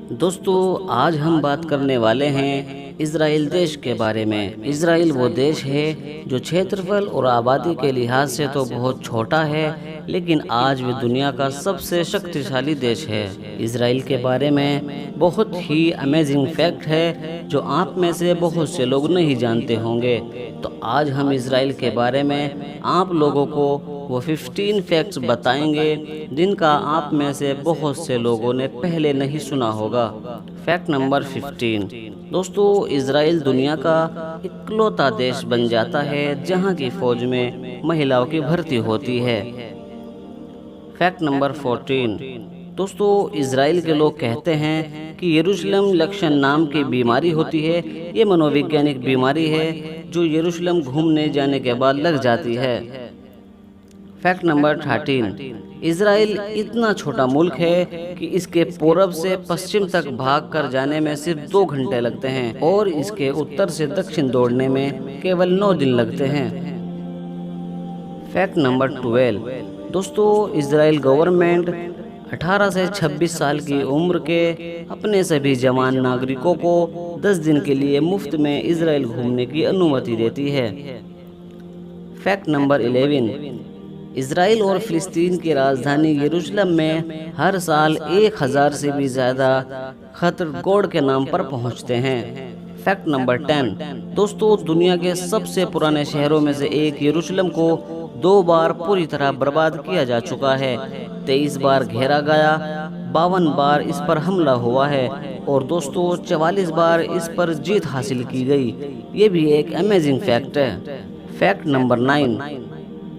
दोस्तों आज हम बात करने वाले हैं इज़राइल देश के बारे में। इज़राइल वो देश है जो क्षेत्रफल और आबादी के लिहाज से तो बहुत छोटा है, लेकिन आज भी दुनिया का सबसे शक्तिशाली देश है। इज़राइल के बारे में बहुत ही अमेजिंग फैक्ट है जो आप में से बहुत से लोग नहीं जानते होंगे। तो आज हम इज़राइल के बारे में आप लोगों को वो 15 फैक्ट्स बताएंगे जिनका आप में से बहुत से लोगों ने पहले नहीं सुना होगा। Fact number 15। दोस्तों इज़राइल दुनिया का इकलौता देश बन जाता है जहां की फौज में महिलाओं की भर्ती होती है। Fact number 14। दोस्तों इज़राइल के लोग कहते हैं कि यरूशलेम लक्षण नाम की बीमारी होती है। ये मनोवैज्ञानिक बीमारी है जो यरूशलेम घूमने जाने के बाद लग जाती है। Fact number 13। इज़राइल इतना छोटा मुल्क है कि इसके पूरब से पश्चिम तक भाग कर जाने में सिर्फ 2 घंटे लगते हैं और इसके उत्तर से दक्षिण दौड़ने में केवल 9 दिन लगते हैं। Fact number 12। दोस्तों इज़राइल गवर्नमेंट 18 से 26 साल की उम्र के अपने सभी जवान नागरिकों को 10 दिन के लिए मुफ्त में इज़राइल घूमने की अनुमति देती है। Fact number 11। इज़राइल और फ़िलिस्तीन की राजधानी यरूशलेम में हर साल 1000 से भी ज़्यादा खतर गॉड के नाम पर पहुंचते हैं। Fact number 10। दोस्तों दुनिया के सबसे पुराने शहरों में से एक यरूशलेम को 2 बार पूरी तरह बर्बाद किया जा चुका है। 23 बार घेरा गया, 52 बार इस पर हमला हुआ है और दोस्तों 44 बार इस पर जीत हासिल की गई। ये भी एक अमेजिंग फैक्ट है। Fact number 9।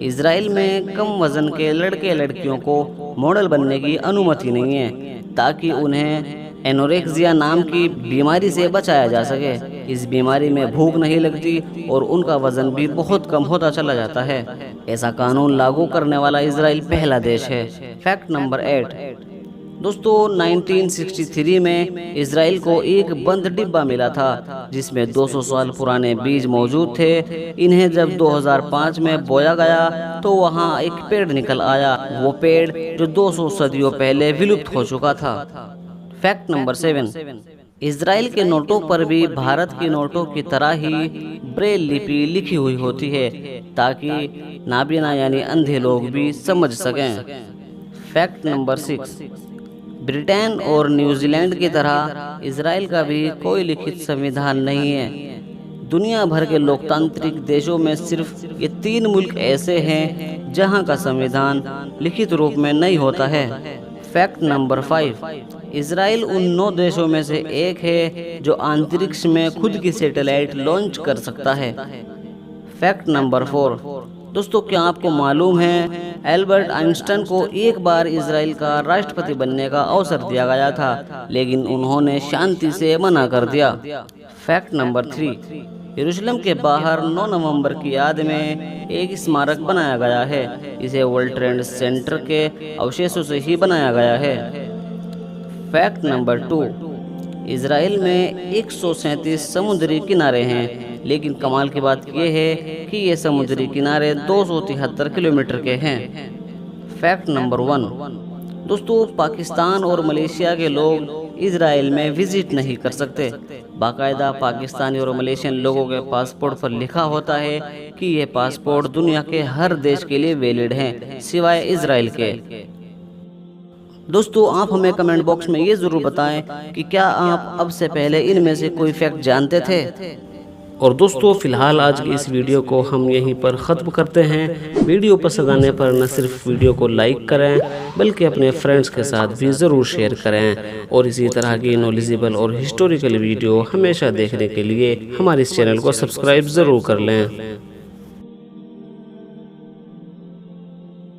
इज़राइल में कम वजन के लड़के लड़कियों को मॉडल बनने की अनुमति नहीं है ताकि उन्हें एनोरेक्सिया नाम की बीमारी से बचाया जा सके। इस बीमारी में भूख नहीं लगती और उनका वजन भी बहुत कम होता चला जाता है। ऐसा कानून लागू करने वाला इज़राइल पहला देश है। Fact number 8। दोस्तों 1963 में इज़राइल को एक बंद डिब्बा मिला था जिसमें 200 साल पुराने बीज मौजूद थे। इन्हें जब 2005 में बोया गया तो वहां एक पेड़ निकल आया, वो पेड़ जो 200 सदियों पहले विलुप्त हो चुका था। Fact number 7। इज़राइल के नोटों पर भी भारत के नोटों की तरह ही ब्रेल लिपि लिखी हुई होती है ताकि नाबीना यानी अंधे लोग भी समझ सकें। Fact number 6। ब्रिटेन और न्यूजीलैंड की तरह इज़राइल का भी कोई लिखित संविधान नहीं है। दुनिया भर के लोकतांत्रिक देशों में सिर्फ ये 3 मुल्क ऐसे हैं जहां का संविधान लिखित रूप में नहीं होता है। Fact number 5। इज़राइल उन 9 देशों में से एक है जो अंतरिक्ष में खुद की सैटेलाइट लॉन्च कर सकता है। Fact number 4। दोस्तों क्या आपको मालूम है एल्बर्ट आइंस्टाइन को एक बार इज़राइल का राष्ट्रपति बनने का अवसर दिया गया था, लेकिन उन्होंने शांति से मना कर दिया। Fact number 3। यरूशलेम के बाहर 9 नवंबर की याद में एक स्मारक बनाया गया है। इसे वर्ल्ड ट्रेड सेंटर के अवशेषों से ही बनाया गया है। Fact number 2। इज़राइल में 137 समुद्री किनारे हैं, लेकिन कमाल की बात यह है कि ये समुद्री किनारे 273 किलोमीटर के हैं। Fact number 1। दोस्तों पाकिस्तान और मलेशिया के लोग इज़राइल में विजिट नहीं कर सकते। बाकायदा पाकिस्तानी और मलेशियन लोगों के पासपोर्ट पर लिखा होता है कि ये पासपोर्ट दुनिया के हर देश के लिए वैलिड हैं सिवाय इज़राइल के। दोस्तों आप हमें कमेंट बॉक्स में ये ज़रूर बताएं कि क्या आप अब से पहले इनमें से कोई फैक्ट जानते थे। और दोस्तों फिलहाल आज की इस वीडियो को हम यहीं पर ख़त्म करते हैं। वीडियो पसंद आने पर न सिर्फ वीडियो को लाइक करें बल्कि अपने फ्रेंड्स के साथ भी ज़रूर शेयर करें और इसी तरह की नॉलेजेबल और हिस्टोरिकल वीडियो हमेशा देखने के लिए हमारे इस चैनल को सब्सक्राइब ज़रूर कर लें।